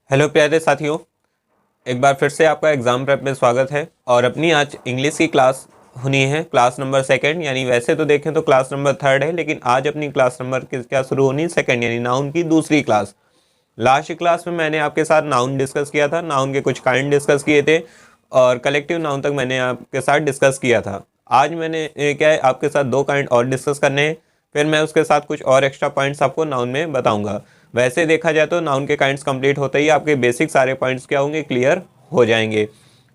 Hello प्यारे साथियों, एक बार फिर से आपका एग्ज़ाम प्रेप में स्वागत है। और अपनी आज इंग्लिश की क्लास होनी है, क्लास नंबर सेकंड। यानी वैसे तो देखें तो क्लास नंबर थर्ड है, लेकिन आज अपनी क्लास नंबर क्या शुरू होनी, सेकंड, यानी नाउन की दूसरी क्लास। लास्ट क्लास में मैंने आपके साथ नाउन डिस्कस किया था, नाउन के कुछ काइंड डिस्कस किए थे और कलेक्टिव नाउन तक मैंने आपके साथ डिस्कस किया था। आज मैंने क्या है आपके साथ दो काइंड और डिस्कस करने हैं, फिर मैं उसके साथ कुछ और एक्स्ट्रा पॉइंट्स आपको नाउन में बताऊंगा। वैसे देखा जाए तो नाउन के काइंड्स कंप्लीट होते ही आपके बेसिक सारे पॉइंट्स क्या होंगे, क्लियर हो जाएंगे।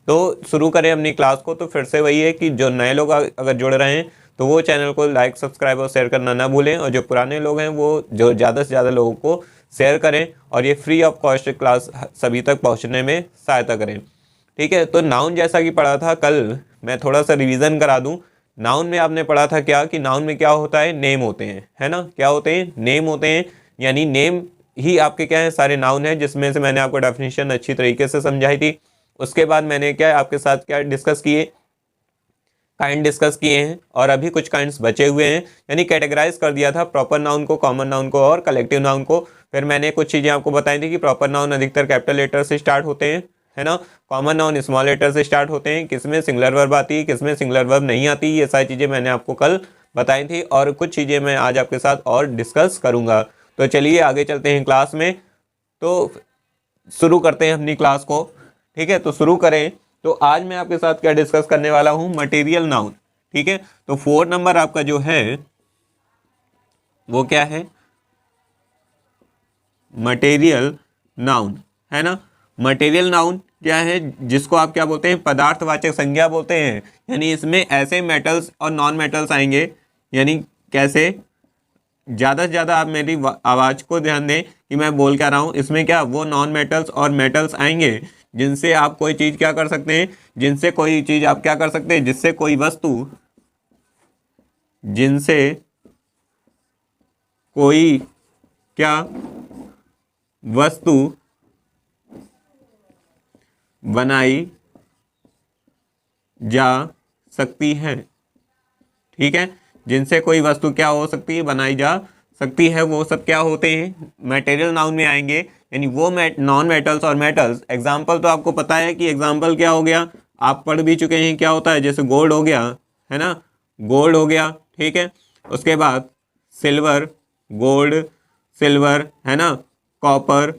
तो शुरू करें अपनी क्लास को। तो फिर से वही है कि जो नए लोग अगर जुड़ रहे हैं तो वो चैनल को लाइक, सब्सक्राइब और शेयर करना ना भूलें, और जो पुराने लोग हैं वो जो ज़्यादा से ज़्यादा लोगों को शेयर करें और ये फ्री ऑफ कॉस्ट क्लास सभी तक पहुंचने में सहायता करें। ठीक है, तो नाउन जैसा कि पढ़ा था कल, मैं थोड़ा सा रिवीजन करा दूं। नाउन में आपने पढ़ा था क्या कि नाउन में क्या होता है, नेम होते हैं, है ना। क्या होते हैं, नेम होते हैं। यानी नेम ही आपके क्या है, सारे नाउन है, जिसमें से मैंने आपको डेफिनेशन अच्छी तरीके से समझाई थी। उसके बाद मैंने क्या है आपके साथ क्या डिस्कस किए, काइंड डिस्कस किए हैं, और अभी कुछ काइंड्स बचे हुए हैं। यानी कैटेगराइज कर दिया था प्रॉपर नाउन को, कॉमन नाउन को और कलेक्टिव नाउन को। फिर मैंने कुछ चीज़ें आपको बताई थी कि प्रॉपर नाउन अधिकतर कैपिटल लेटर से स्टार्ट होते हैं, है ना। कॉमन नाउन स्मॉल लेटर से स्टार्ट होते हैं, किसमें सिंगुलर वर्ब आती है, किसमें सिंगुलर वर्ब नहीं आती, ये सारी चीज़ें मैंने आपको कल बताई थी, और कुछ चीज़ें मैं आज आपके साथ और डिस्कस करूँगा। तो चलिए आगे चलते हैं क्लास में। तो शुरू करते हैं अपनी क्लास को। ठीक है, तो शुरू करें। तो आज मैं आपके साथ क्या डिस्कस करने वाला हूं, मटेरियल नाउन। ठीक है, तो 4 नंबर आपका जो है वो क्या है, मटेरियल नाउन, है ना। मटेरियल नाउन क्या है, जिसको आप क्या बोलते हैं, पदार्थवाचक संज्ञा बोलते हैं। यानी इसमें ऐसे मेटल्स और नॉन मेटल्स आएंगे। यानी कैसे, ज़्यादा से ज़्यादा आप मेरी आवाज़ को ध्यान दें कि मैं बोल क्या रहा हूँ। इसमें क्या वो नॉन मेटल्स और मेटल्स आएंगे जिनसे आप कोई चीज़ क्या कर सकते हैं, जिनसे कोई चीज़ आप क्या कर सकते हैं, जिससे कोई वस्तु, जिनसे कोई क्या वस्तु बनाई जा सकती है। ठीक है, जिनसे कोई वस्तु क्या हो सकती है, बनाई जा सकती है, वो सब क्या होते हैं, मटेरियल नाउन में आएंगे। यानी वो नॉन मेटल्स और मेटल्स। एग्जाम्पल तो आपको पता है कि एग्जाम्पल क्या हो गया, आप पढ़ भी चुके हैं क्या होता है। जैसे गोल्ड हो गया, है ना, गोल्ड हो गया। ठीक है, उसके बाद सिल्वर, गोल्ड, सिल्वर, है ना, कॉपर,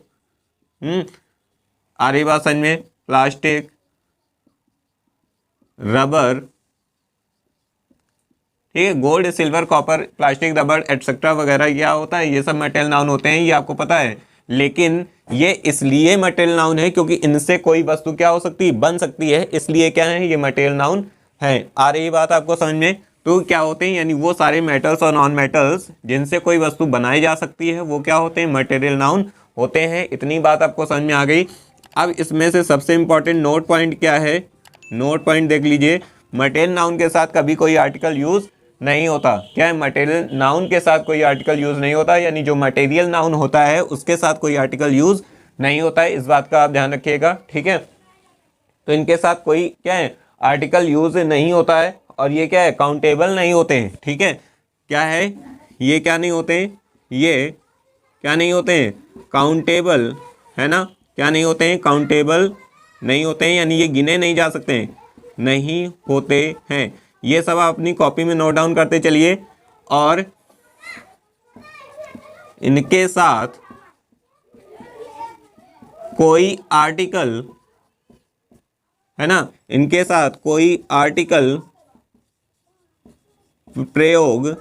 आ रही बात समझ में, प्लास्टिक, रबर। ठीक है, gold, silver, copper, plastic, rubber etcetera वगैरह क्या होता है, ये सब मटेरियल नाउन होते हैं, ये आपको पता है। लेकिन ये इसलिए मटेरियल नाउन है क्योंकि इनसे कोई वस्तु क्या हो सकती है, बन सकती है, इसलिए क्या है, ये मटेरियल नाउन है। आ रही बात आपको समझ में। तो क्या होते हैं, यानी वो सारे मेटल्स और नॉन मेटल्स जिनसे कोई वस्तु बनाई जा सकती है, वो क्या होते हैं, मटेरियल नाउन होते हैं। इतनी बात आपको समझ में आ गई। अब इसमें से सबसे इंपॉर्टेंट नोट पॉइंट क्या है, नोट पॉइंट देख लीजिए। मटेरियल नाउन के साथ कभी कोई आर्टिकल यूज नहीं होता। क्या है, मटेरियल नाउन के साथ कोई आर्टिकल यूज नहीं होता। यानी जो मटेरियल नाउन होता है उसके साथ कोई आर्टिकल यूज नहीं होता है, इस बात का आप ध्यान रखिएगा। ठीक है, तो इनके साथ कोई क्या है, आर्टिकल यूज नहीं होता है, और ये क्या है, काउंटेबल नहीं होते हैं। ठीक है, क्या है, ये क्या नहीं होते, ये क्या नहीं होते हैं, काउंटेबल, है ना। क्या नहीं होते हैं, काउंटेबल नहीं होते हैं, यानी ये गिने नहीं जा सकते हैं, नहीं होते हैं। ये सब आप अपनी कॉपी में नोट डाउन करते चलिए। और इनके साथ कोई आर्टिकल, है ना, इनके साथ कोई आर्टिकल प्रयोग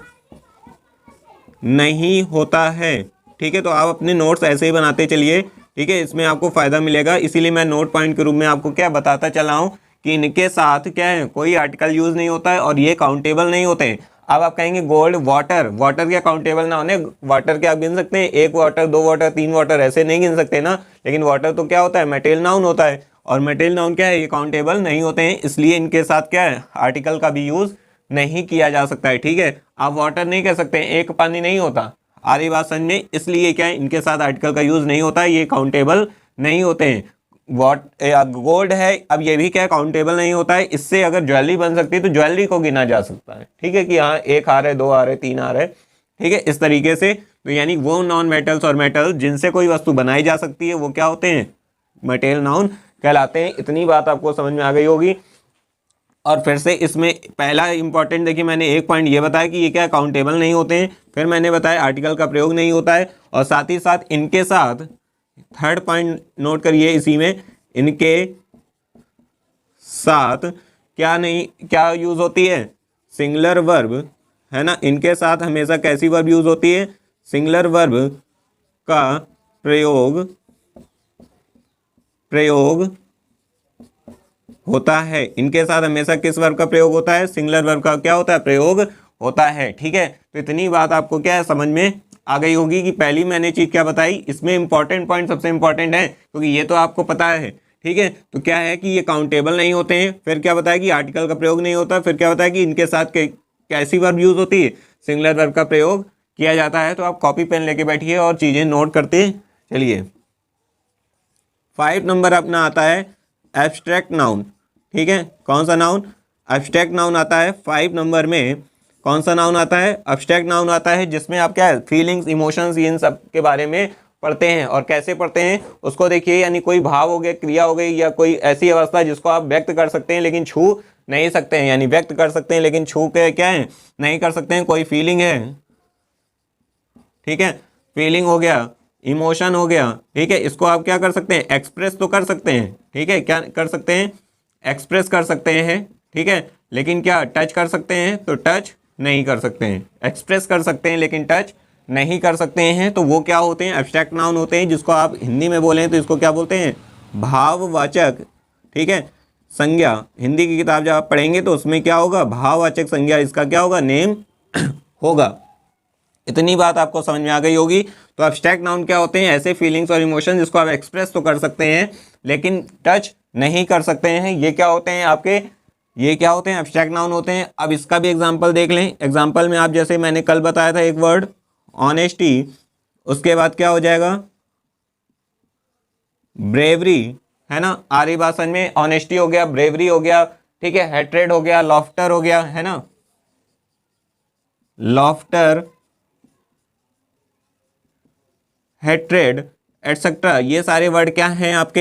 नहीं होता है। ठीक है, तो आप अपने नोट्स ऐसे ही बनाते चलिए। ठीक है, इसमें आपको फ़ायदा मिलेगा, इसीलिए मैं नोट पॉइंट के रूप में आपको क्या बताता चला हूँ कि इनके साथ क्या है, कोई आर्टिकल यूज़ नहीं होता है और ये काउंटेबल नहीं होते हैं। अब आप कहेंगे गोल्ड, वाटर, वाटर क्या काउंटेबल ना होने, वाटर क्या आप गिन सकते हैं, एक वाटर, दो वाटर, तीन वाटर, ऐसे नहीं गिन सकते ना। लेकिन वाटर तो क्या होता है, मटेरियल नाउन होता है, और मटेरियल नाउन क्या है, ये काउंटेबल नहीं होते हैं, इसलिए इनके साथ क्या है, आर्टिकल का भी यूज़ नहीं किया जा सकता है। ठीक है, आप वाटर नहीं कह सकते, एक पानी नहीं होता। आ रही बात समझ में, इसलिए क्या है, इनके साथ आर्टिकल का यूज़ नहीं होता है, ये काउंटेबल नहीं होते हैं। गोल्ड है, अब ये भी क्या काउंटेबल नहीं होता है, इससे अगर ज्वेलरी बन सकती है तो ज्वेलरी को गिना जा सकता है। ठीक है, कि हाँ एक हार है, दो हार है, तीन हार है। ठीक है, इस तरीके से। तो यानी वो नॉन मेटल्स और मेटल्स जिनसे कोई वस्तु बनाई जा सकती है वो क्या होते हैं, मटेरियल नाउन कहलाते हैं। इतनी बात आपको समझ में आ गई होगी। और फिर से इसमें पहला इंपॉर्टेंट देखिए, मैंने एक पॉइंट ये बताया कि ये क्या काउंटेबल नहीं होते हैं, फिर मैंने बताया आर्टिकल का प्रयोग नहीं होता है, और साथ ही साथ इनके साथ थर्ड पॉइंट नोट करिए इसी में, इनके साथ क्या यूज होती है, सिंगुलर वर्ब, है ना। इनके साथ हमेशा कैसी वर्ब यूज होती है, सिंगुलर वर्ब का प्रयोग होता है। इनके साथ हमेशा किस वर्ब का प्रयोग होता है, सिंगुलर वर्ब का क्या होता है, प्रयोग होता है। ठीक है, तो इतनी बात आपको क्या है समझ में आ गई होगी कि पहली मैंने चीज क्या बताई, इसमें इंपॉर्टेंट पॉइंट सबसे इंपॉर्टेंट है क्योंकि ये तो आपको पता है। ठीक है, तो क्या है कि ये काउंटेबल नहीं होते हैं, फिर क्या बताया कि आर्टिकल का प्रयोग नहीं होता, फिर क्या बताया कि इनके साथ कैसी वर्ब यूज होती है, सिंगुलर वर्ब का प्रयोग किया जाता है। तो आप कॉपी पेन लेके बैठिए और चीजें नोट करते चलिए। 5 नंबर अपना आता है एब्स्ट्रैक्ट नाउन। ठीक है, कौन सा नाउन, एब्स्ट्रैक्ट नाउन आता है 5 नंबर में। कौन सा नाउन आता है, एब्स्ट्रैक्ट नाउन आता है, जिसमें आप क्या है फीलिंग्स, इमोशंस, इन सब के बारे में पढ़ते हैं। और कैसे पढ़ते हैं उसको देखिए, यानी कोई भाव हो गया, क्रिया हो गई, या कोई ऐसी अवस्था जिसको आप व्यक्त कर सकते हैं लेकिन छू नहीं सकते हैं, यानी व्यक्त कर सकते हैं लेकिन छू के क्या है नहीं कर सकते हैं। कोई फीलिंग है, ठीक है, फीलिंग हो गया, इमोशन हो गया, ठीक है, इसको आप क्या कर सकते हैं, एक्सप्रेस तो कर सकते हैं। ठीक है, क्या कर सकते हैं, एक्सप्रेस कर सकते हैं। ठीक है, लेकिन क्या टच कर सकते हैं, तो टच नहीं कर सकते हैं। एक्सप्रेस कर सकते हैं लेकिन टच नहीं कर सकते हैं। तो वो क्या होते हैं, एब्स्ट्रैक्ट नाउन होते हैं, जिसको आप हिंदी में बोलें तो इसको क्या बोलते हैं, भाववाचक, ठीक है, संज्ञा। हिंदी की किताब जब आप पढ़ेंगे तो उसमें क्या होगा, भाववाचक संज्ञा, इसका क्या होगा, नेम होगा। इतनी बात आपको समझ में आ गई होगी। तो एब्स्ट्रैक्ट नाउन क्या होते हैं, ऐसे फीलिंग्स और इमोशन जिसको आप एक्सप्रेस तो कर सकते हैं लेकिन टच नहीं कर सकते हैं। ये क्या होते हैं आपके, ये क्या होते हैं, एब्स्ट्रैक्ट नाउन होते हैं। अब इसका भी एग्जांपल देख लें। एग्जांपल में आप जैसे मैंने कल बताया था एक वर्ड ऑनेस्टी, उसके बाद क्या हो जाएगा, ब्रेवरी, है ना। आर्य भाषा में ऑनेस्टी हो गया, ब्रेवरी हो गया, ठीक है, हेट्रेड हो गया, लॉफ्टर हो गया, है ना, लॉफ्टर, हेट्रेड एटसेट्रा। ये सारे वर्ड क्या हैं आपके,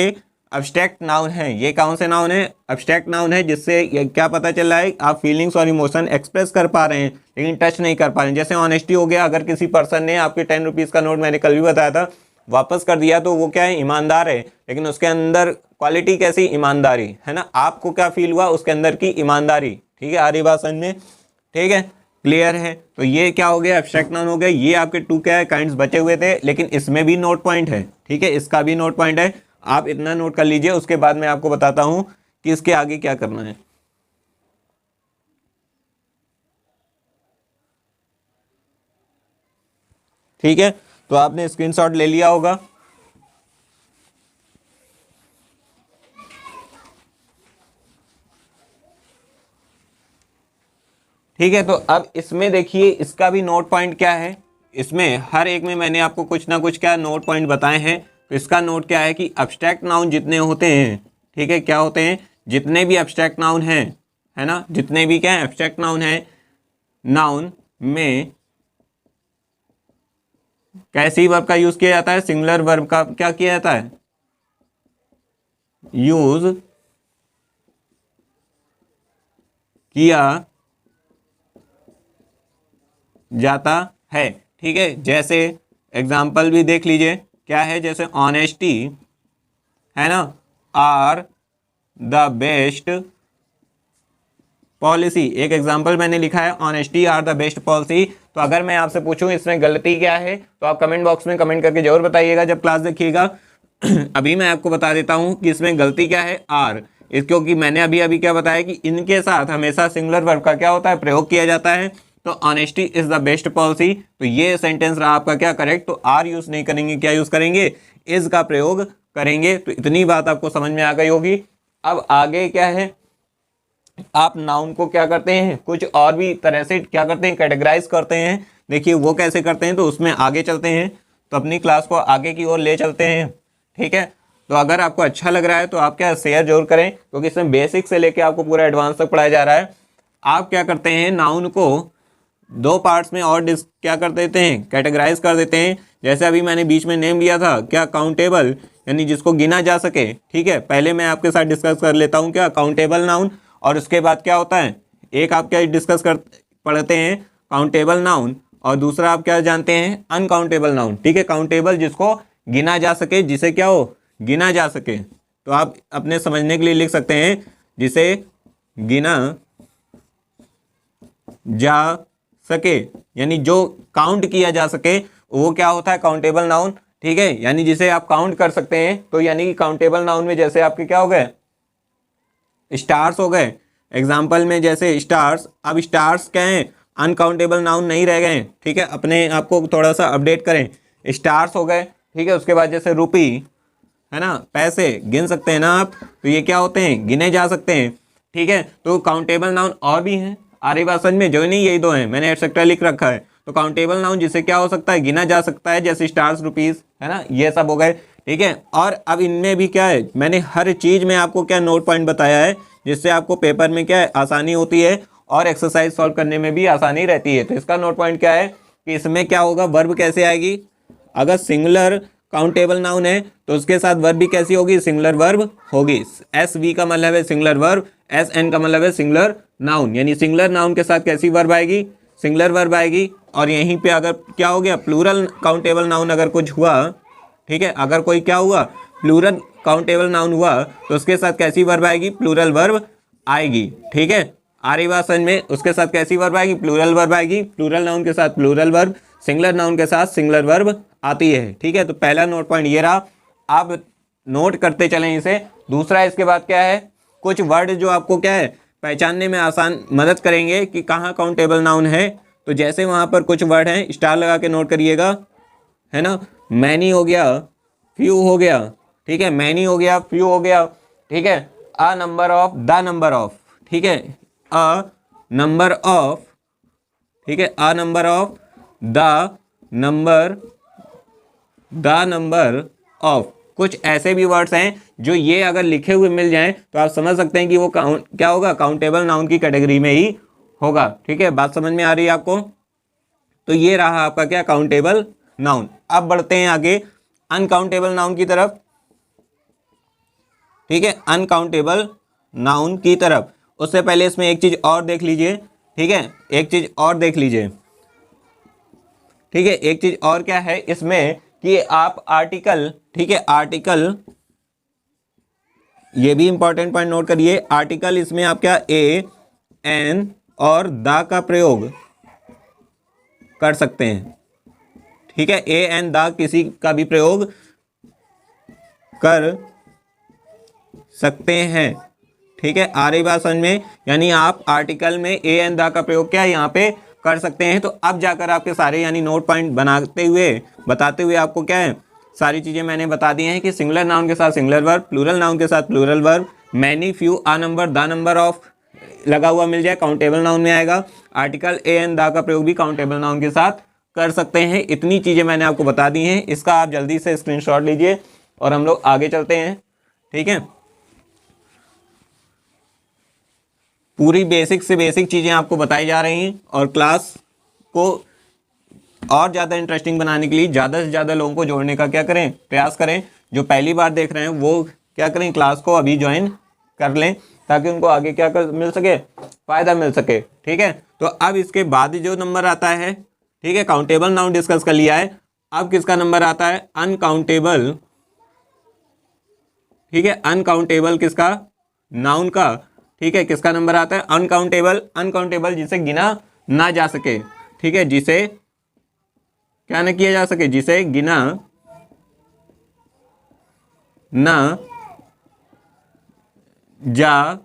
एब्स्ट्रैक्ट नाउन हैं। ये कौन से नाउन है, एब्स्ट्रैक्ट नाउन है, जिससे क्या पता चल रहा है आप फीलिंग्स और इमोशन एक्सप्रेस कर पा रहे हैं लेकिन टच नहीं कर पा रहे हैं। जैसे ऑनेस्टी हो गया, अगर किसी पर्सन ने आपके 10 रुपीज़ का नोट, मैंने कल भी बताया था, वापस कर दिया तो वो क्या है, ईमानदार है, लेकिन उसके अंदर क्वालिटी कैसी, ईमानदारी, है ना। आपको क्या फील हुआ, उसके अंदर की ईमानदारी। ठीक है, आर्य भाषा में, ठीक है, क्लियर है। तो ये क्या हो गया, एब्स्ट्रैक्ट नाउन हो गया। ये आपके 2 क्या है काइंड्स बचे हुए थे, लेकिन इसमें भी नोट पॉइंट है। ठीक है, इसका भी नोट पॉइंट है, आप इतना नोट कर लीजिए, उसके बाद मैं आपको बताता हूं कि इसके आगे क्या करना है। ठीक है, तो आपने स्क्रीनशॉट ले लिया होगा। ठीक है, तो अब इसमें देखिए इसका भी नोट पॉइंट क्या है। इसमें हर एक में मैंने आपको कुछ ना कुछ क्या नोट पॉइंट बताए हैं। तो इसका नोट क्या है कि एब्स्ट्रैक्ट नाउन जितने होते हैं, ठीक है, क्या होते हैं, जितने भी एब्स्ट्रैक्ट नाउन हैं, है ना, जितने भी क्या है एब्स्ट्रैक्ट नाउन है, नाउन में कैसी वर्ब का यूज किया जाता है, सिंगुलर वर्ब का क्या किया जाता है, यूज किया जाता है। ठीक है, जैसे एग्जाम्पल भी देख लीजिए, क्या है, जैसे ऑनेस्टी, है ना, आर द बेस्ट पॉलिसी। एक एग्जाम्पल मैंने लिखा है, honesty are the best policy. तो अगर मैं आपसे पूछूं इसमें गलती क्या है, तो आप कमेंट बॉक्स में कमेंट करके जरूर बताइएगा जब क्लास देखिएगा। अभी मैं आपको बता देता हूं कि इसमें गलती क्या है, आर, क्योंकि मैंने अभी अभी क्या बताया कि इनके साथ हमेशा सिंगुलर वर्ब का क्या होता है, प्रयोग किया जाता है। तो honesty is the best policy, तो ये सेंटेंस रहा आपका क्या करेक्ट। तो आर यूज नहीं करेंगे, क्या यूज करेंगे, इज का प्रयोग करेंगे। तो इतनी बात आपको समझ में आ गई होगी। अब आगे क्या है, आप नाउन को क्या करते हैं, कुछ और भी तरह से क्या करते हैं, कैटेगराइज करते हैं। देखिए वो कैसे करते हैं, तो उसमें आगे चलते हैं, तो अपनी क्लास को आगे की ओर ले चलते हैं। ठीक है, तो अगर आपको अच्छा लग रहा है तो आप क्या शेयर जरूर करें, क्योंकि इसमें बेसिक से लेके आपको पूरा एडवांस तक पढ़ाया जा रहा है। आप क्या करते हैं, नाउन को 2 पार्ट्स में और क्या कर देते हैं, कैटेगराइज कर देते हैं। जैसे अभी मैंने बीच में नेम लिया था क्या, काउंटेबल, यानी जिसको गिना जा सके। ठीक है, पहले मैं आपके साथ डिस्कस कर लेता हूँ क्या काउंटेबल नाउन, और उसके बाद क्या होता है, एक आप क्या डिस्कस कर पढ़ते हैं काउंटेबल नाउन, और दूसरा आप क्या जानते हैं अनकाउंटेबल नाउन। ठीक है, काउंटेबल जिसको गिना जा सके, जिसे क्या हो गिना जा सके, तो आप अपने समझने के लिए लिख सकते हैं जिसे गिना जा सके, यानी जो काउंट किया जा सके वो क्या होता है काउंटेबल नाउन। ठीक है, यानी जिसे आप काउंट कर सकते हैं, तो यानी कि काउंटेबल नाउन में जैसे आपके क्या हो गए स्टार्स हो गए, एग्जाम्पल में जैसे स्टार्स, अब स्टार्स क्या हैं अनकाउंटेबल नाउन नहीं रह गए। ठीक है, अपने आप को थोड़ा सा अपडेट करें, स्टार्स हो गए। ठीक है, उसके बाद जैसे रुपी है ना, पैसे गिन सकते हैं ना आप, तो ये क्या होते हैं गिने जा सकते हैं। ठीक है, तो काउंटेबल नाउन और भी हैं, आ रही बात समझ में, जो नहीं यही दो हैं, मैंने एटसेट्रा लिख रखा है। तो काउंटेबल नाउन जिसे क्या हो सकता है गिना जा सकता है, जैसे स्टार्स रुपीस है ना, ये सब हो गए। ठीक है, और अब इनमें भी क्या है, मैंने हर चीज़ में आपको क्या नोट पॉइंट बताया है, जिससे आपको पेपर में क्या है आसानी होती है और एक्सरसाइज सॉल्व करने में भी आसानी रहती है। तो इसका नोट पॉइंट क्या है कि इसमें क्या होगा, वर्ब कैसे आएगी, अगर सिंगुलर काउंटेबल नाउन है तो उसके साथ वर्ब भी कैसी होगी, सिंगुलर वर्ब होगी। एस वी का मतलब है सिंगुलर वर्ब, एस एन का मतलब है सिंगुलर नाउन, यानी सिंगुलर नाउन के साथ कैसी वर्ब आएगी, सिंगुलर वर्ब आएगी। और यहीं पे अगर क्या हो गया प्लूरल काउंटेबल नाउन अगर कुछ हुआ, ठीक है, अगर कोई क्या हुआ प्लूरल काउंटेबल नाउन हुआ, तो उसके साथ कैसी वर्ब आएगी, प्लूरल वर्ब आएगी। ठीक है, आ रही बात समझ में, उसके साथ कैसी वर्ब आएगी, प्लूरल वर्ब आएगी, प्लूरल नाउन के साथ प्लूरल वर्ब, सिंगुलर नाउन के साथ सिंगुलर वर्ब आती है। ठीक है, तो पहला नोट पॉइंट ये रहा, आप नोट करते चलें इसे। दूसरा इसके बाद क्या है, कुछ वर्ड जो आपको क्या है पहचानने में आसान मदद करेंगे कि कहाँ काउंटेबल नाउन है। तो जैसे वहाँ पर कुछ वर्ड हैं, स्टार लगा के नोट करिएगा, है ना, मैनी हो गया, फ्यू हो गया। ठीक है, मैनी हो गया, फ्यू हो गया। ठीक है, a number of, the number of. ठीक है, अ नंबर ऑफ, ठीक है, a number of, the number of. कुछ ऐसे भी वर्ड्स हैं जो ये अगर लिखे हुए मिल जाएं तो आप समझ सकते हैं कि वो क्या होगा, काउंटेबल नाउन की कैटेगरी में ही होगा। ठीक है, बात समझ में आ रही है आपको। तो ये रहा आपका क्या काउंटेबल नाउन। अब बढ़ते हैं आगे अनकाउंटेबल नाउन की तरफ। ठीक है, अनकाउंटेबल नाउन की तरफ, उससे पहले इसमें एक चीज और देख लीजिए। ठीक है, एक चीज और देख लीजिए। ठीक है, एक चीज और क्या है इसमें कि आप आर्टिकल, ठीक है, आर्टिकल, ये भी इंपॉर्टेंट पॉइंट नोट करिए, आर्टिकल इसमें आप क्या ए एन और द का प्रयोग कर सकते हैं। ठीक है, ए एन द किसी का भी प्रयोग कर सकते हैं। ठीक है, आ रही बात समझ में, यानी आप आर्टिकल में ए एन द का प्रयोग क्या यहाँ पे कर सकते हैं। तो अब जाकर आपके सारे यानी नोट पॉइंट बनाते हुए बताते हुए आपको क्या है सारी चीज़ें मैंने बता दी हैं कि सिंगुलर नाउन के साथ सिंगुलर वर्ब, प्लूरल नाउन के साथ plural verb, many, few, a number, the number of लगा हुआ मिल जाए काउंटेबल नाउन में आएगा। आर्टिकल ए एन द का प्रयोग भी काउंटेबल नाउन के साथ कर सकते हैं। इतनी चीज़ें मैंने आपको बता दी हैं, इसका आप जल्दी से स्क्रीनशॉट लीजिए और हम लोग आगे चलते हैं। ठीक है, पूरी बेसिक से बेसिक चीज़ें आपको बताई जा रही हैं और क्लास को और ज़्यादा इंटरेस्टिंग बनाने के लिए ज़्यादा से ज़्यादा लोगों को जोड़ने का क्या करें प्रयास करें। जो पहली बार देख रहे हैं वो क्या करें, क्लास को अभी ज्वाइन कर लें ताकि उनको आगे क्या कर मिल सके, फ़ायदा मिल सके। ठीक है, तो अब इसके बाद जो नंबर आता है, ठीक है, काउंटेबल नाउन डिस्कस कर लिया है, अब किसका नंबर आता है, अनकाउंटेबल। ठीक है, अनकाउंटेबल किसका, नाउन का। ठीक है, किसका नंबर आता है, अनकाउंटेबल। अनकाउंटेबल जिसे गिना ना जा सके। ठीक है, जिसे क्या ना किया जा सके, जिसे गिना ना जा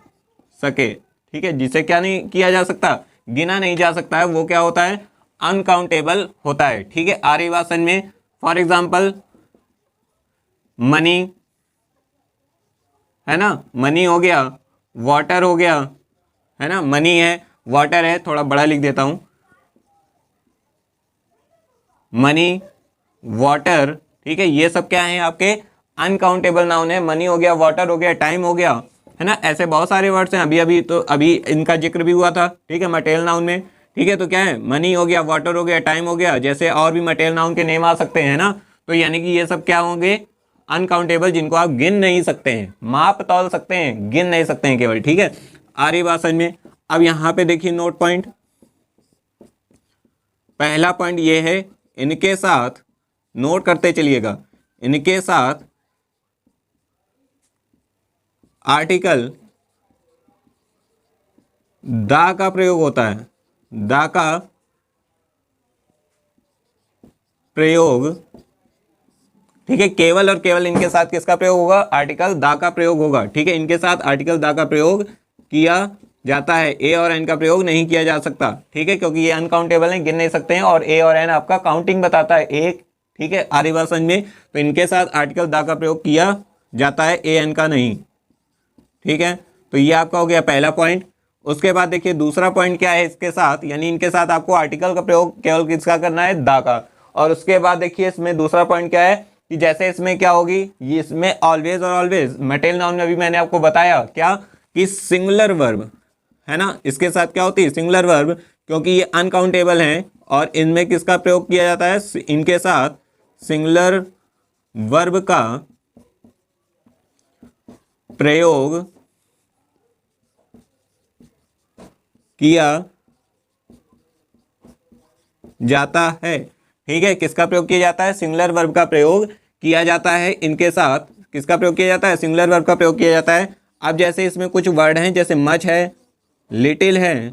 सके। ठीक है, जिसे क्या नहीं किया जा सकता, गिना नहीं जा सकता है, वो क्या होता है, अनकाउंटेबल होता है। ठीक है, आ रही बात समझ में। फॉर एग्जाम्पल मनी है ना, मनी हो गया, वाटर हो गया, है ना, मनी है, वाटर है, थोड़ा बड़ा लिख देता हूं, मनी, वाटर। ठीक है, ये सब क्या है आपके अनकाउंटेबल नाउन है। मनी हो गया, वाटर हो गया, टाइम हो गया, है ना, ऐसे बहुत सारे वर्ड्स हैं। अभी इनका जिक्र भी हुआ था। ठीक है, मटेरियल नाउन में। ठीक है, तो क्या है, मनी हो गया, वाटर हो गया, टाइम हो गया, जैसे और भी मटेरियल नाउन के नेम आ सकते हैं ना। तो यानी कि ये सब क्या होंगे, अनकाउंटेबल जिनको आप गिन नहीं सकते हैं, माप तौल सकते हैं, गिन नहीं सकते हैं केवल, ठीक है। आ रही बात समझ में। अब यहां पे देखिए नोट पॉइंट, पहला पॉइंट ये है, इनके साथ नोट करते चलिएगा, इनके साथ आर्टिकल दा का प्रयोग होता है, दा का प्रयोग, ठीक है। केवल और केवल इनके साथ किसका प्रयोग होगा, आर्टिकल दा का प्रयोग होगा, ठीक है। इनके साथ आर्टिकल दा का प्रयोग किया जाता है, ए और एन का प्रयोग नहीं किया जा सकता, ठीक है, क्योंकि ये अनकाउंटेबल है, गिन नहीं सकते हैं, और ए और एन आपका काउंटिंग बताता है एक, ठीक है। आ रही बात समझ में। तो इनके साथ आर्टिकल दा का प्रयोग किया जाता है, ए एन का नहीं, ठीक है। तो ये आपका हो गया पहला पॉइंट। उसके बाद देखिए दूसरा पॉइंट क्या है, इसके साथ यानी इनके साथ आपको आर्टिकल का प्रयोग केवल किसका करना है, दा का। और उसके बाद देखिए इसमें दूसरा पॉइंट क्या है कि जैसे इसमें क्या होगी, ये इसमें ऑलवेज और ऑलवेज, मटेरियल नाउन में अभी मैंने आपको बताया क्या कि सिंगुलर वर्ब है ना, इसके साथ क्या होती है, सिंगुलर वर्ब, क्योंकि ये अनकाउंटेबल हैं और इनमें किसका प्रयोग किया जाता है, इनके साथ सिंगुलर वर्ब का प्रयोग किया जाता है, ठीक है। किसका प्रयोग किया जाता है, सिंगुलर वर्ब का प्रयोग किया जाता है, इनके साथ किसका प्रयोग किया जाता है, सिंगुलर वर्ब का प्रयोग किया जाता है। अब जैसे इसमें कुछ वर्ड हैं, जैसे मच है, लिटिल है,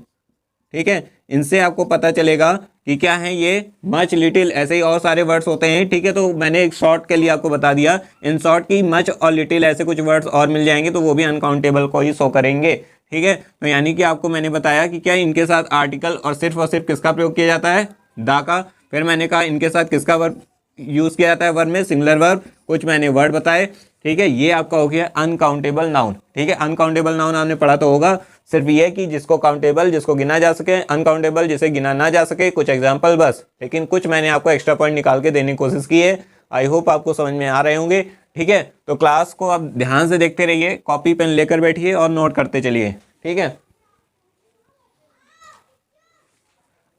ठीक है, इनसे आपको पता चलेगा कि क्या है ये, मच, लिटिल, ऐसे ही और सारे वर्ड्स होते हैं, ठीक है। तो मैंने एक शॉर्ट के लिए आपको बता दिया, इन शॉर्ट की मच और लिटिल ऐसे कुछ वर्ड्स और मिल जाएंगे, तो वो भी अनकाउंटेबल को ही शो करेंगे, ठीक है। तो यानी कि आपको मैंने बताया कि क्या इनके साथ आर्टिकल और सिर्फ किसका प्रयोग किया जाता है, दा का। फिर मैंने कहा इनके साथ किसका वर्ब यूज किया जाता है, वर्ब में सिंगुलर वर्ब, कुछ मैंने वर्ड बताए, ठीक है। ये आपका हो गया अनकाउंटेबल नाउन, ठीक है। अनकाउंटेबल नाउन आपने पढ़ा तो होगा, सिर्फ ये कि जिसको काउंटेबल, जिसको गिना जा सके, अनकाउंटेबल जिसे गिना ना जा सके, कुछ एग्जांपल बस, लेकिन कुछ मैंने आपको एक्स्ट्रा पॉइंट निकाल के देने की कोशिश की है। आई होप आपको समझ में आ रहे होंगे, ठीक है। तो क्लास को आप ध्यान से देखते रहिए, कॉपी पेन लेकर बैठिए और नोट करते चलिए, ठीक है।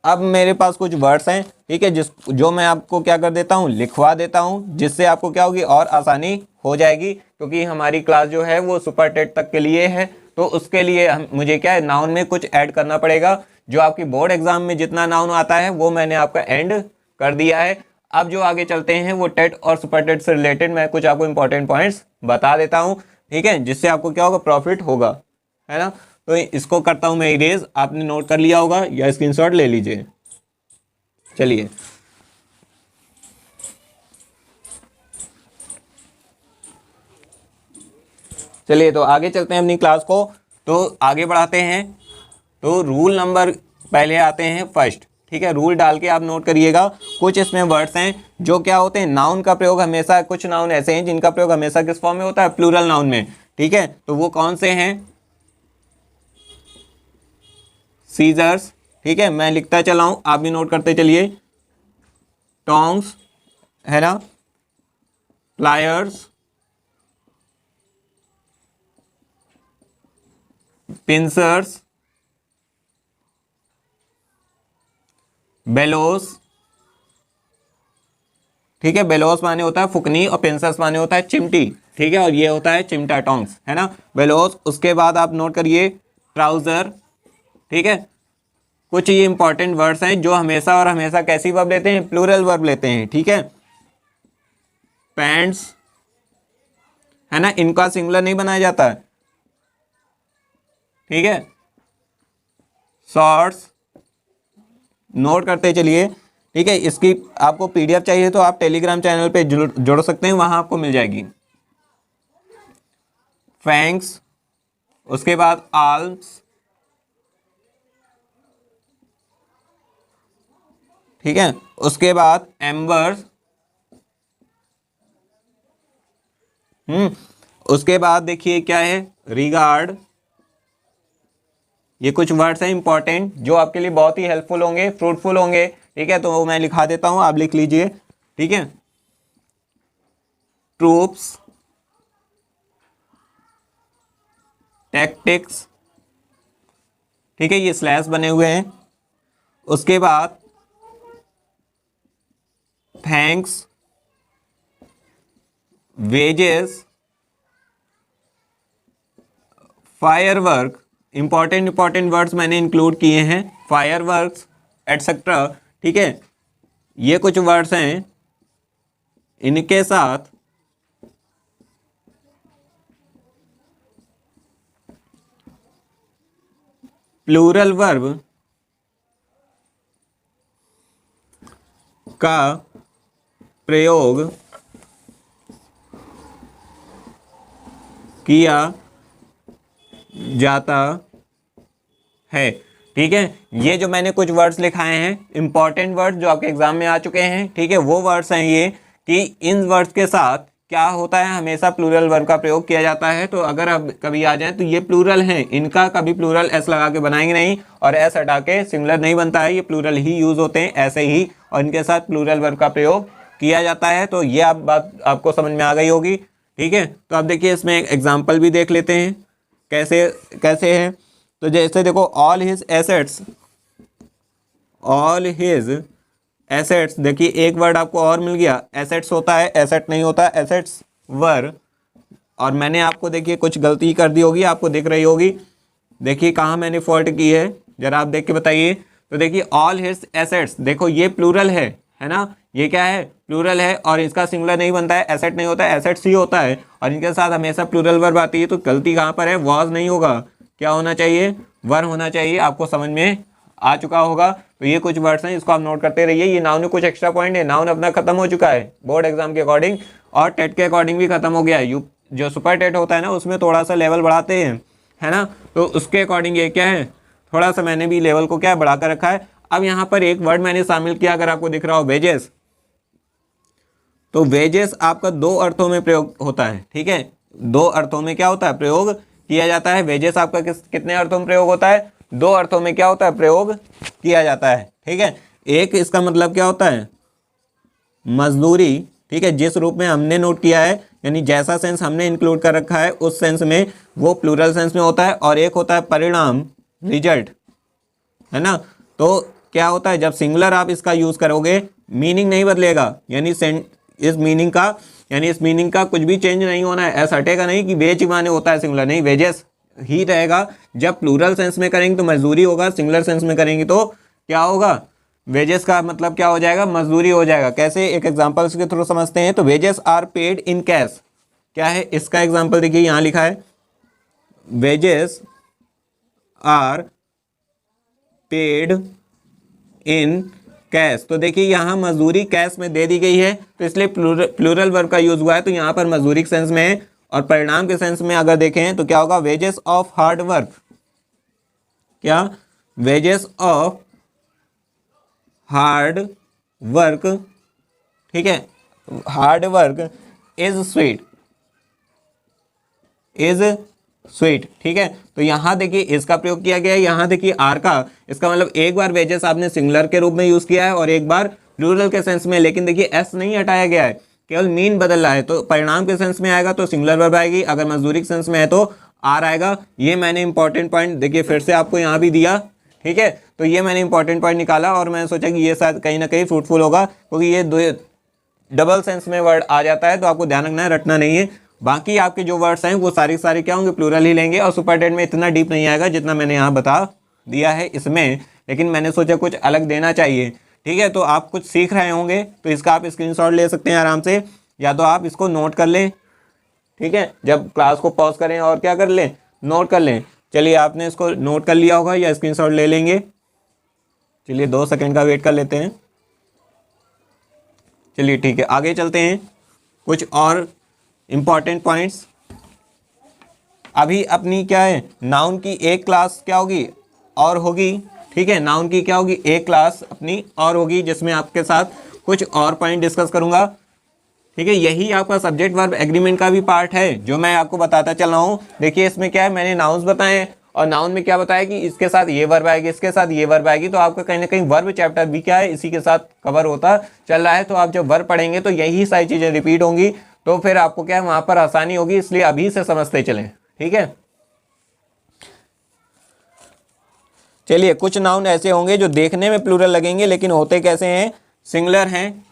अब मेरे पास कुछ वर्ड्स हैं, ठीक है, जो मैं आपको क्या कर देता हूँ, लिखवा देता हूँ, जिससे आपको क्या होगी, और आसानी हो जाएगी, क्योंकि हमारी क्लास जो है वो सुपर टेट तक के लिए है। तो उसके लिए मुझे क्या है, नाउन में कुछ ऐड करना पड़ेगा। जो आपकी बोर्ड एग्जाम में जितना नाउन आता है वो मैंने आपका एंड कर दिया है। अब जो आगे चलते हैं वो टेट और सुपर टेट से रिलेटेड मैं कुछ आपको इंपॉर्टेंट पॉइंट्स बता देता हूँ, ठीक है, जिससे आपको क्या होगा, प्रॉफिट होगा, है ना। तो इसको करता हूं मैं इरेज, आपने नोट कर लिया होगा या स्क्रीनशॉट ले लीजिए। चलिए तो आगे चलते हैं अपनी क्लास को, तो आगे बढ़ाते हैं। तो रूल नंबर पहले आते हैं फर्स्ट, ठीक है। रूल डाल के आप नोट करिएगा। कुछ इसमें वर्ड्स हैं जो क्या होते हैं, नाउन का प्रयोग हमेशा, कुछ नाउन ऐसे हैं जिनका प्रयोग हमेशा किस फॉर्म में होता है, प्लूरल नाउन में, ठीक है। तो वो कौन से हैं, सीजर्स, ठीक है, मैं लिखता चला हूं, आप भी नोट करते चलिए। टोंग्स है ना, प्लायर्स, पिंसर्स, बेलोस, ठीक है, बेलोस माने होता है फुकनी और पिंसर्स माने होता है चिमटी, ठीक है, और ये होता है चिमटा, टोंग्स, है ना, बेलोस। उसके बाद आप नोट करिए ट्राउजर, ठीक है। कुछ ये इंपॉर्टेंट वर्ड्स हैं जो हमेशा और हमेशा कैसी वर्ब लेते हैं, प्लूरल वर्ब लेते हैं, ठीक है। पैंट्स है ना, इनका सिंगुलर नहीं बनाया जाता है, ठीक है। शॉर्ट्स, नोट करते चलिए, ठीक है। इसकी आपको पीडीएफ चाहिए तो आप टेलीग्राम चैनल पे जुड़ सकते हैं, वहां आपको मिल जाएगी। फैंक्स, उसके बाद आल्म्स, ठीक है। उसके बाद एम्बर्स, उसके बाद देखिए क्या है, रिगार्ड। ये कुछ वर्ड्स हैं इंपॉर्टेंट जो आपके लिए बहुत ही हेल्पफुल होंगे, फ्रूटफुल होंगे, ठीक है। तो मैं लिखा देता हूं, आप लिख लीजिए, ठीक है। ट्रूप्स, टैक्टिक्स, ठीक है, ये स्लैश बने हुए हैं। उसके बाद thanks, wages, firework, important words मैंने इंक्लूड किए हैं, फायरवर्क्स एटसेट्रा, ठीक है। ये कुछ वर्ड्स हैं, इनके साथ प्लूरल वर्ब का प्रयोग किया जाता है, ठीक है। ये जो मैंने कुछ वर्ड्स लिखाए हैं, इंपॉर्टेंट वर्ड्स जो आपके एग्जाम में आ चुके हैं, ठीक है, वो वर्ड्स हैं ये कि इन वर्ड्स के साथ क्या होता है, हमेशा प्लूरल वर्ब का प्रयोग किया जाता है। तो अगर अब कभी आ जाए तो ये प्लूरल हैं, इनका कभी प्लूरल एस लगा के बनाएंगे नहीं, और एस हटा के सिंगुलर नहीं बनता है, ये प्लूरल ही यूज होते हैं ऐसे ही, और इनके साथ प्लूरल वर्ब का प्रयोग किया जाता है। तो ये आप बात आपको समझ में आ गई होगी, ठीक है। तो अब देखिए इसमें एक एग्जाम्पल भी देख लेते हैं कैसे कैसे है। तो जैसे देखो, ऑल हिज एसेट्स, देखिए एक वर्ड आपको और मिल गया, एसेट्स होता है, एसेट नहीं होता, एसेट्स वर, और मैंने आपको देखिए कुछ गलती कर दी होगी, आपको दिख रही होगी, देखिए कहाँ मैंने फॉल्ट की है, जरा आप देख के बताइए। तो देखिए ऑल हिज एसेट्स, देखो ये प्लूरल है ना, ये क्या है, प्लूरल है, और इसका सिंगुलर नहीं बनता है, एसेट नहीं होता है, एसेट्स ही होता है, और इनके साथ हमेशा प्लूरल वर्ब आती है। तो गलती कहाँ पर है, वॉज नहीं होगा, क्या होना चाहिए, वर होना चाहिए। आपको समझ में आ चुका होगा। तो ये कुछ वर्ड्स हैं, इसको आप नोट करते रहिए। ये नाउन में कुछ एक्स्ट्रा पॉइंट है, नाउन अपना खत्म हो चुका है बोर्ड एग्जाम के अकॉर्डिंग, और टेट के अकॉर्डिंग भी खत्म हो गया है। जो सुपर टेट होता है ना, उसमें थोड़ा सा लेवल बढ़ाते हैं, है ना, तो उसके अकॉर्डिंग ये क्या है, थोड़ा सा मैंने भी लेवल को क्या बढ़ा कर रखा है। अब यहाँ पर एक वर्ड मैंने शामिल किया, अगर आपको दिख रहा हो, वेजेस। तो वेजेस आपका दो अर्थों में प्रयोग होता है, ठीक है, दो अर्थों में क्या होता है, प्रयोग किया जाता है। वेजेस आपका कितने अर्थों में प्रयोग होता है, दो अर्थों में क्या होता है, प्रयोग किया जाता है, ठीक है। एक, इसका मतलब क्या होता है, मजदूरी, ठीक है, जिस रूप में हमने नोट किया है, यानी जैसा सेंस हमने इंक्लूड कर रखा है उस सेंस में, वो प्लूरल सेंस में होता है। और एक होता है परिणाम, रिजल्ट, है ना। तो क्या होता है, जब सिंगुलर आप इसका यूज करोगे, मीनिंग नहीं बदलेगा, यानी इस मीनिंग का कुछ भी चेंज नहीं होना है, ऐसा हटेगा नहीं कि वेज माने होता है सिंगुलर, नहीं, वेजेस ही रहेगा। जब प्लूरल सेंस में करेंगे तो मजदूरी होगा, सिंगुलर सेंस में करेंगे तो क्या होगा, वेजेस का मतलब क्या हो जाएगा, मजदूरी हो जाएगा। कैसे, एक एग्जांपल के थ्रू समझते हैं। तो wages are paid in cash, क्या है इसका एग्जांपल, देखिए यहां लिखा है, wages are paid in cash. तो देखिए यहाँ मजदूरी कैश में दे दी गई है, तो इसलिए प्लूरल वर्ब का यूज हुआ है। तो यहाँ पर मजदूरी के सेंस में है, और परिणाम के सेंस में अगर देखें तो क्या होगा, वेजेस ऑफ हार्ड वर्क, क्या, वेजेस ऑफ हार्ड वर्क, ठीक है, हार्ड वर्क इज स्वीट, ठीक है। तो यहाँ देखिए इसका प्रयोग किया गया है, यहाँ देखिए आर का, इसका मतलब एक बार वेजेस आपने सिंगुलर के रूप में यूज किया है और एक बार प्लूरल के सेंस में, लेकिन देखिए एस नहीं हटाया गया है, केवल मीन बदल रहा है। तो परिणाम के सेंस में आएगा तो सिंगुलर वर्ब आएगी, अगर मजदूरी के सेंस में है तो आर आएगा। ये मैंने इंपॉर्टेंट पॉइंट देखिए फिर से आपको यहाँ भी दिया, ठीक है। तो ये मैंने इंपॉर्टेंट पॉइंट निकाला, और मैंने सोचा कि ये शायद कहीं ना कहीं फ्रूटफुल होगा, क्योंकि ये दो डबल सेंस में वर्ड आ जाता है, तो आपको ध्यान रखना है, रटना नहीं है। बाकी आपके जो वर्ड्स हैं वो सारे क्या होंगे, प्लूरल ही लेंगे, और सुपर टेट में इतना डीप नहीं आएगा जितना मैंने यहाँ बता दिया है इसमें, लेकिन मैंने सोचा कुछ अलग देना चाहिए, ठीक है। तो आप कुछ सीख रहे होंगे, तो इसका आप स्क्रीनशॉट ले सकते हैं आराम से, या तो आप इसको नोट कर लें, ठीक है, जब क्लास को पॉज करें और क्या कर लें, नोट कर लें। चलिए आपने इसको नोट कर लिया होगा या स्क्रीनशॉट ले लेंगे, चलिए 2 सेकंड का वेट कर लेते हैं। चलिए ठीक है, आगे चलते हैं, कुछ और इंपॉर्टेंट पॉइंट्स। अभी अपनी क्या है, नाउन की एक क्लास क्या होगी, और होगी, ठीक है, नाउन की क्या होगी, एक क्लास अपनी और होगी, जिसमें आपके साथ कुछ और पॉइंट डिस्कस करूंगा, ठीक है। यही आपका सब्जेक्ट वर्ब एग्रीमेंट का भी पार्ट है, जो मैं आपको बताता चल रहा हूँ। देखिए इसमें क्या है, मैंने नाउन्स बताए, और नाउन में क्या बताया कि इसके साथ ये वर्ब आएगी, इसके साथ ये वर्ब आएगी, तो आपका कहीं ना कहीं वर्ब चैप्टर भी क्या है, इसी के साथ कवर होता चल रहा है। तो आप जब वर्ब पढ़ेंगे तो यही सारी चीजें रिपीट होंगी, तो फिर आपको क्या है, वहां पर आसानी होगी, इसलिए अभी से समझते चलें, ठीक है। चलिए, कुछ नाउन ऐसे होंगे जो देखने में प्लूरल लगेंगे, लेकिन होते कैसे हैं, सिंगुलर हैं।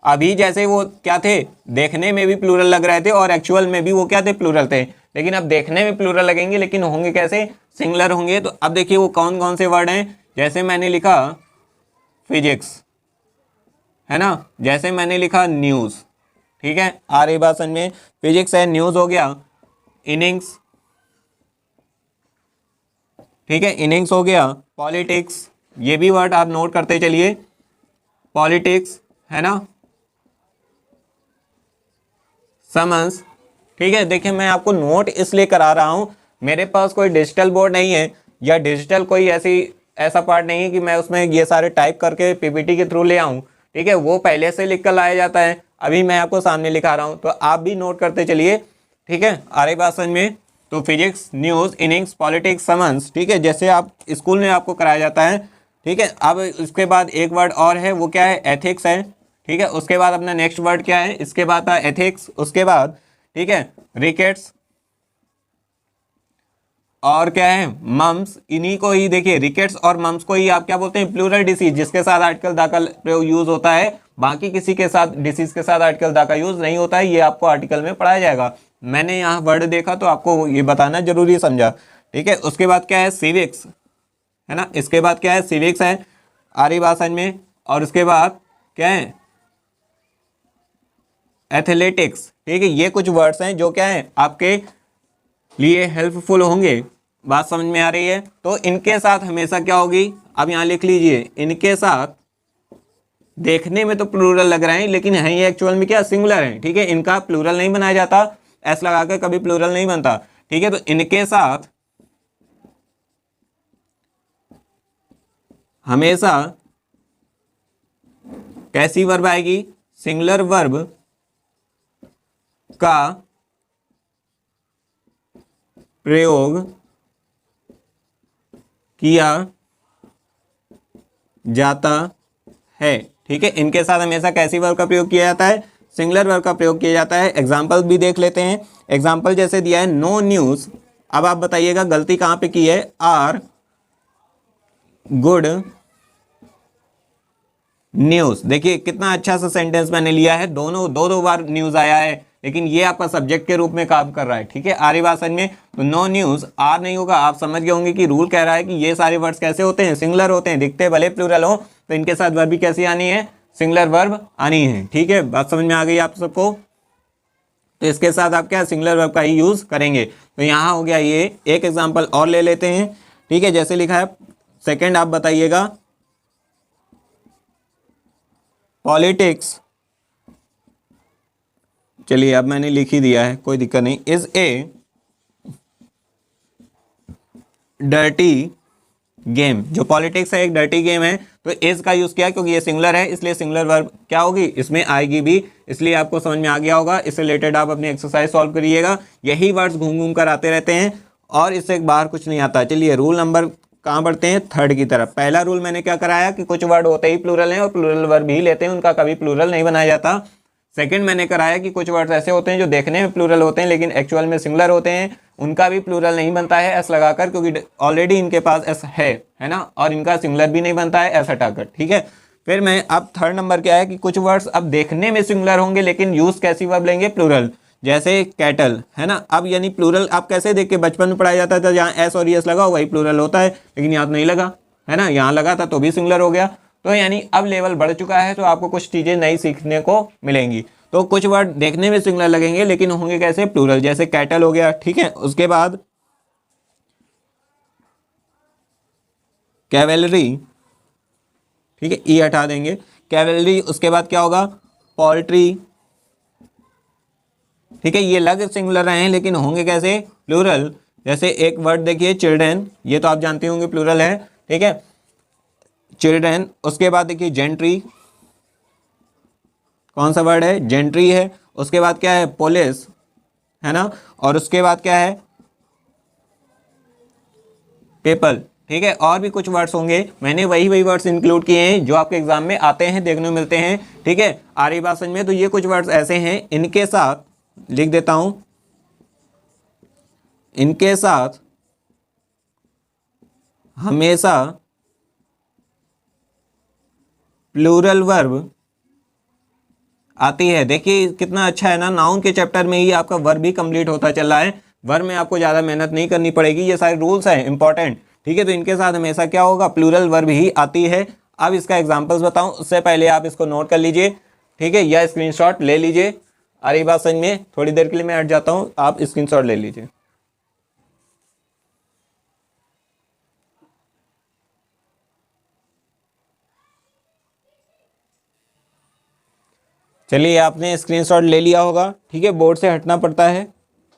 अभी जैसे वो क्या थे, देखने में भी प्लूरल लग रहे थे और एक्चुअल में भी वो क्या थे, प्लूरल थे, लेकिन अब देखने में प्लूरल लगेंगे लेकिन होंगे कैसे, सिंगुलर होंगे। तो अब देखिए वो कौन कौन से वर्ड हैं, जैसे मैंने लिखा फिजिक्स, है ना, जैसे मैंने लिखा न्यूज़, ठीक है, आ रही बात समझ में, फिजिक्स है, न्यूज़ हो गया, इनिंग्स, ठीक है, इनिंग्स हो गया, पॉलिटिक्स, ये भी वर्ड आप नोट करते चलिए, पॉलिटिक्स, है ना, समन्स, ठीक है। देखिए मैं आपको नोट इसलिए करा रहा हूं, मेरे पास कोई डिजिटल बोर्ड नहीं है या डिजिटल कोई ऐसा पार्ट नहीं है कि मैं उसमें ये सारे टाइप करके पीपीटी के थ्रू ले आऊं, ठीक है, वो पहले से लिख कर लाया जाता है, अभी मैं आपको सामने लिखा रहा हूं, तो आप भी नोट करते चलिए, ठीक है, आ रही बात समझ में। तो physics, news, innings, politics, summons, ठीक है, जैसे आप स्कूल में आपको कराया जाता है, ठीक है। अब उसके बाद एक वर्ड और है, वो क्या है, एथिक्स है, ठीक है। उसके बाद अपना नेक्स्ट वर्ड क्या है, इसके बाद था एथिक्स, उसके बाद, ठीक है, रिकेट्स, और क्या है, मम्स, इन्हीं को ही देखिए, रिकेट्स और मम्स को ही आप क्या बोलते हैं, प्लूरल डिसीज, जिसके साथ आर्टिकल दा का प्रयोग यूज होता है, बाकी किसी के साथ डिसीज के साथ आर्टिकल दा का यूज नहीं होता है, ये आपको आर्टिकल में पढ़ाया जाएगा। मैंने यहाँ वर्ड देखा तो आपको ये बताना जरूरी समझा, ठीक है। उसके बाद क्या है, सिविक्स, है ना, इसके बाद क्या है, सिविक्स है, आ रही बात समझ में, और उसके बाद क्या है, एथलेटिक्स, ठीक है। ये कुछ वर्ड्स हैं जो क्या है आपके लिए हेल्पफुल होंगे, बात समझ में आ रही है। तो इनके साथ हमेशा क्या होगी, अब यहां लिख लीजिए, इनके साथ देखने में तो प्लूरल लग रहे हैं लेकिन है ये एक्चुअल में क्या, सिंगुलर है, ठीक है, इनका प्लूरल नहीं बनाया जाता, एस लगाकर कभी प्लूरल नहीं बनता, ठीक है। तो इनके साथ हमेशा कैसी वर्ब आएगी, सिंगुलर वर्ब का प्रयोग किया जाता है, ठीक है। इनके साथ हमेशा कैसी वर्ब का प्रयोग किया जाता है, सिंगुलर वर्ब का प्रयोग किया जाता है। एग्जाम्पल भी देख लेते हैं, एग्जाम्पल जैसे दिया है, नो न्यूज, अब आप बताइएगा गलती कहां पे की है, आर गुड न्यूज, देखिए कितना अच्छा सा सेंटेंस मैंने लिया है, दोनों दो दो बार न्यूज आया है, लेकिन ये आपका सब्जेक्ट के रूप में काम कर रहा है, ठीक है, आर्य भाषण में। तो नो न्यूज, आर नहीं होगा, आप समझ गए होंगे कि रूल कह रहा है कि ये सारे वर्ड्स कैसे होते हैं, सिंगुलर होते हैं, दिखते भले प्लूरल हो, तो इनके साथ वर्ब भी कैसी आनी है, सिंगुलर वर्ब आनी है, ठीक है, बात समझ में आ गई आप सबको। तो इसके साथ आप क्या, सिंगुलर वर्ब का ही यूज करेंगे। तो यहाँ हो गया ये, एक एग्जाम्पल और ले लेते हैं, ठीक है, जैसे लिखा है, सेकेंड आप बताइएगा, पॉलिटिक्स, चलिए अब मैंने लिख ही दिया है, कोई दिक्कत नहीं, इज ए डर्टी गेम, जो पॉलिटिक्स है एक डर्टी गेम है, तो इज का यूज किया क्योंकि ये सिंगुलर है, इसलिए सिंगुलर वर्ब क्या होगी, इसमें आएगी भी, इसलिए आपको समझ में आ गया होगा। इससे रिलेटेड आप अपनी एक्सरसाइज सॉल्व करिएगा, यही वर्ड्स घूम घूम कर आते रहते हैं और इससे बाहर कुछ नहीं आता। चलिए रूल नंबर कहाँ बढ़ते हैं, थर्ड की तरफ। पहला रूल मैंने क्या कराया कि कुछ वर्ड होते ही प्लूरल हैं और प्लूरल वर्ब ही लेते हैं, उनका कभी प्लूरल नहीं बनाया जाता। सेकंड मैंने कराया कि कुछ वर्ड्स ऐसे होते हैं जो देखने में प्लूरल होते हैं लेकिन एक्चुअल में सिंगुलर होते हैं, उनका भी प्लूरल नहीं बनता है एस लगाकर, क्योंकि ऑलरेडी इनके पास एस है ना, और इनका सिंगुलर भी नहीं बनता है एस हटाकर, ठीक है। फिर मैं अब थर्ड नंबर क्या है कि कुछ वर्ड्स अब देखने में सिंगुलर होंगे लेकिन यूज कैसी वर्ब लेंगे, प्लूरल, जैसे कैटल, है ना। अब यानी प्लूरल आप कैसे देख के, बचपन में पढ़ाया जाता था जहाँ एस और एस लगा वही प्लूरल होता है, लेकिन यहाँ नहीं लगा, है ना, यहाँ लगा था तो भी सिंगुलर हो गया। तो यानी अब लेवल बढ़ चुका है, तो आपको कुछ चीजें नई सीखने को मिलेंगी। तो कुछ वर्ड देखने में सिंगुलर लगेंगे लेकिन होंगे कैसे, प्लूरल, जैसे कैटल हो गया, ठीक है। उसके बाद कैवेलरी, ठीक है, ई हटा देंगे, कैवेलरी। उसके बाद क्या होगा, पोल्ट्री, ठीक है, ये लग सिंगुलर रहे हैं लेकिन होंगे कैसे, प्लूरल। जैसे एक वर्ड देखिए चिल्ड्रेन, ये तो आप जानते होंगे प्लूरल है, ठीक है, चिल्ड्रेन। उसके बाद देखिए जेंट्री, कौन सा वर्ड है, जेंट्री है। उसके बाद क्या है, पुलिस, है ना, और उसके बाद क्या है, पेपल, ठीक है। और भी कुछ वर्ड्स होंगे, मैंने वही वही वर्ड्स इंक्लूड किए हैं जो आपके एग्जाम में आते हैं, देखने को मिलते हैं, ठीक है, आ रही बात समझ में। तो ये कुछ वर्ड्स ऐसे हैं, इनके साथ लिख देता हूं, इनके साथ हमेशा प्लूरल वर्ब आती है। देखिए कितना अच्छा है ना, नाउन के चैप्टर में ही आपका वर्ब भी कंप्लीट होता चला है, वर्ब में आपको ज़्यादा मेहनत नहीं करनी पड़ेगी, ये सारे रूल्स हैं इंपॉर्टेंट, ठीक है। तो इनके साथ हमेशा क्या होगा, प्लूरल वर्ब ही आती है। अब इसका एग्जाम्पल्स बताऊं उससे पहले आप इसको नोट कर लीजिए, ठीक है, या स्क्रीनशॉट ले लीजिए। आ रही बात समझ में? थोड़ी देर के लिए मैं हट जाता हूँ, आप स्क्रीनशॉट ले लीजिए। चलिए आपने स्क्रीनशॉट ले लिया होगा, ठीक है, बोर्ड से हटना पड़ता है।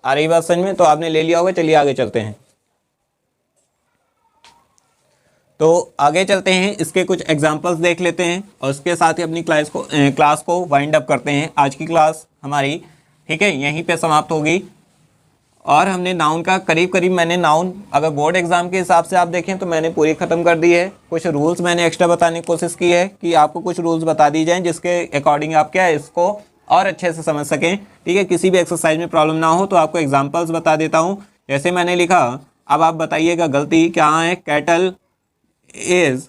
आ रही बात समझ में? तो आपने ले लिया होगा, चलिए आगे चलते हैं। तो आगे चलते हैं, इसके कुछ एग्जांपल्स देख लेते हैं और उसके साथ ही अपनी क्लास को वाइंड अप करते हैं। आज की क्लास हमारी, ठीक है, यहीं पे समाप्त होगी। और हमने नाउन का करीब करीब, मैंने नाउन अगर बोर्ड एग्जाम के हिसाब से आप देखें तो मैंने पूरी ख़त्म कर दी है। कुछ रूल्स मैंने एक्स्ट्रा बताने की कोशिश की है कि आपको कुछ रूल्स बता दी जाएँ जिसके अकॉर्डिंग आप क्या है इसको और अच्छे से समझ सकें, ठीक है। किसी भी एक्सरसाइज में प्रॉब्लम ना हो तो आपको एग्जाम्पल्स बता देता हूँ। जैसे मैंने लिखा, अब आप बताइएगा गलती क्या है, कैटल इज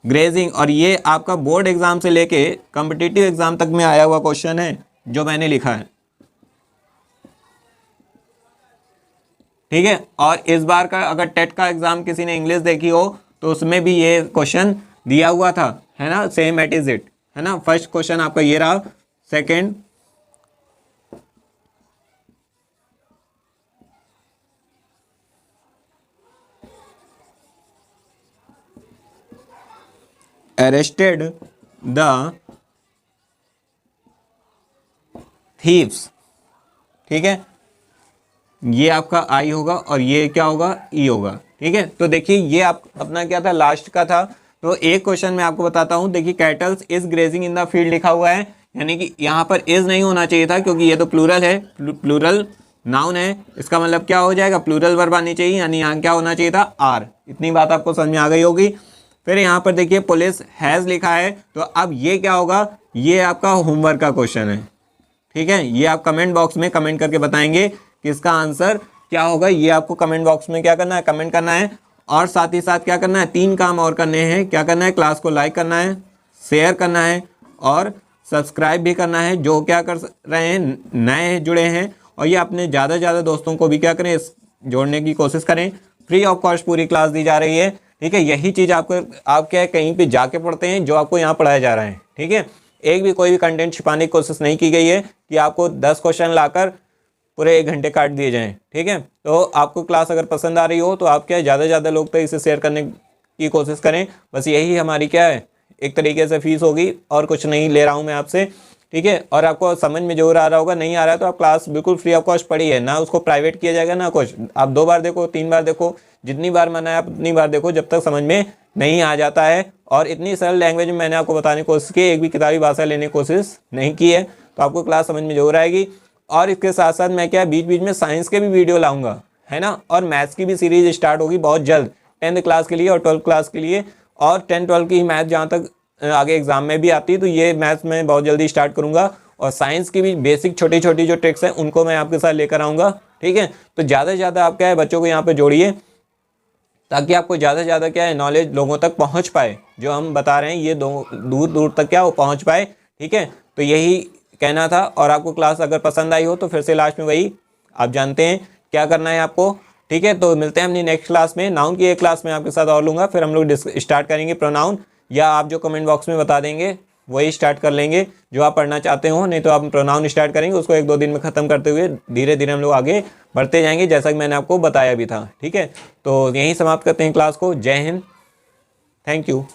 ग्रेजिंग, और ये आपका बोर्ड एग्जाम से लेके कॉम्पिटिटिव एग्जाम तक में आया हुआ क्वेश्चन है जो मैंने लिखा है, ठीक है। और इस बार का अगर टेट का एग्जाम किसी ने इंग्लिश देखी हो तो उसमें भी ये क्वेश्चन दिया हुआ था, है ना, सेम एट इज इट, है ना। फर्स्ट क्वेश्चन आपका ये रहा, सेकंड अरेस्टेड द थीव्स, ठीक है, ये आपका आई होगा और ये क्या होगा, ई होगा, ठीक है। तो देखिए ये आप अपना क्या था, लास्ट का था। तो एक क्वेश्चन मैं आपको बताता हूँ, देखिए kettles is grazing in the field लिखा हुआ है, यानी कि यहाँ पर इज नहीं होना चाहिए था क्योंकि ये तो प्लूरल है, प्लूरल नाउन है, इसका मतलब क्या हो जाएगा, प्लूरल वर्ब आनी चाहिए, यानी यहाँ क्या होना चाहिए था, आर। इतनी बात आपको समझ में आ गई होगी। फिर यहाँ पर देखिए पुलिस हैज़ लिखा है, तो अब ये क्या होगा, ये आपका होमवर्क का क्वेश्चन है, ठीक है। ये आप कमेंट बॉक्स में कमेंट करके बताएंगे कि इसका आंसर क्या होगा। ये आपको कमेंट बॉक्स में क्या करना है, कमेंट करना है। और साथ ही साथ क्या करना है, 3 काम और करने हैं। क्या करना है, क्लास को लाइक करना है, शेयर करना है और सब्सक्राइब भी करना है, जो क्या कर रहे हैं, नए जुड़े हैं। और ये अपने ज़्यादा से ज़्यादा दोस्तों को भी क्या करें, जोड़ने की कोशिश करें। फ्री ऑफ कॉस्ट पूरी क्लास दी जा रही है, ठीक है। यही चीज़ आपको, आप क्या है, कहीं पे जाके पढ़ते हैं जो आपको यहाँ पढ़ाया जा रहा है, ठीक है। एक भी कोई भी कंटेंट छिपाने की कोशिश नहीं की गई है कि आपको 10 क्वेश्चन लाकर पूरे 1 घंटे काट दिए जाएं, ठीक है। तो आपको क्लास अगर पसंद आ रही हो तो आप क्या है, ज़्यादा से ज़्यादा लोग तक इसे शेयर करने की कोशिश करें। बस यही हमारी क्या है, एक तरीके से फीस होगी, और कुछ नहीं ले रहा हूँ मैं आपसे, ठीक है। और आपको समझ में जरूर आ रहा होगा, नहीं आ रहा है तो आप क्लास बिल्कुल फ्री ऑफ कॉस्ट पढ़ी है ना, उसको प्राइवेट किया जाएगा ना कुछ। आप 2 बार देखो, 3 बार देखो, जितनी बार मना है आप उतनी बार देखो, जब तक समझ में नहीं आ जाता है। और इतनी सरल लैंग्वेज में मैंने आपको बताने की कोशिश की, एक भी किताबी भाषा लेने की कोशिश नहीं की है, तो आपको क्लास समझ में जरूर आएगी। और इसके साथ साथ मैं क्या बीच बीच में साइंस के भी वीडियो लाऊंगा, है ना। और मैथ्स की भी सीरीज स्टार्ट होगी बहुत जल्द, 10th क्लास के लिए और 12th क्लास के लिए। और 10-12 की मैथ जहाँ तक आगे एग्जाम में भी आती है, तो ये मैथ्स मैं बहुत जल्दी स्टार्ट करूँगा। और साइंस की भी बेसिक छोटी छोटी जो ट्रिक्स हैं उनको मैं आपके साथ लेकर आऊँगा, ठीक है। तो ज़्यादा से ज़्यादा आप क्या है, बच्चों को यहाँ पर जोड़िए, ताकि आपको ज़्यादा से ज़्यादा क्या है, नॉलेज लोगों तक पहुँच पाए। जो हम बता रहे हैं ये दूर दूर तक क्या वो पहुँच पाए, ठीक है। तो यही कहना था। और आपको क्लास अगर पसंद आई हो तो फिर से लास्ट में वही आप जानते हैं क्या करना है आपको, ठीक है। तो मिलते हैं अपनी नेक्स्ट क्लास में। नाउन की एक क्लास में आपके साथ और लूँगा, फिर हम लोग स्टार्ट करेंगे प्रोनाउन, या आप जो कमेंट बॉक्स में बता देंगे वही स्टार्ट कर लेंगे जो आप पढ़ना चाहते हो। नहीं तो आप प्रोनाउन स्टार्ट करेंगे, उसको 1-2 दिन में ख़त्म करते हुए धीरे धीरे हम लोग आगे बढ़ते जाएंगे, जैसा कि मैंने आपको बताया भी था, ठीक है। तो यहीं समाप्त करते हैं क्लास को। जय हिंद, थैंक यू।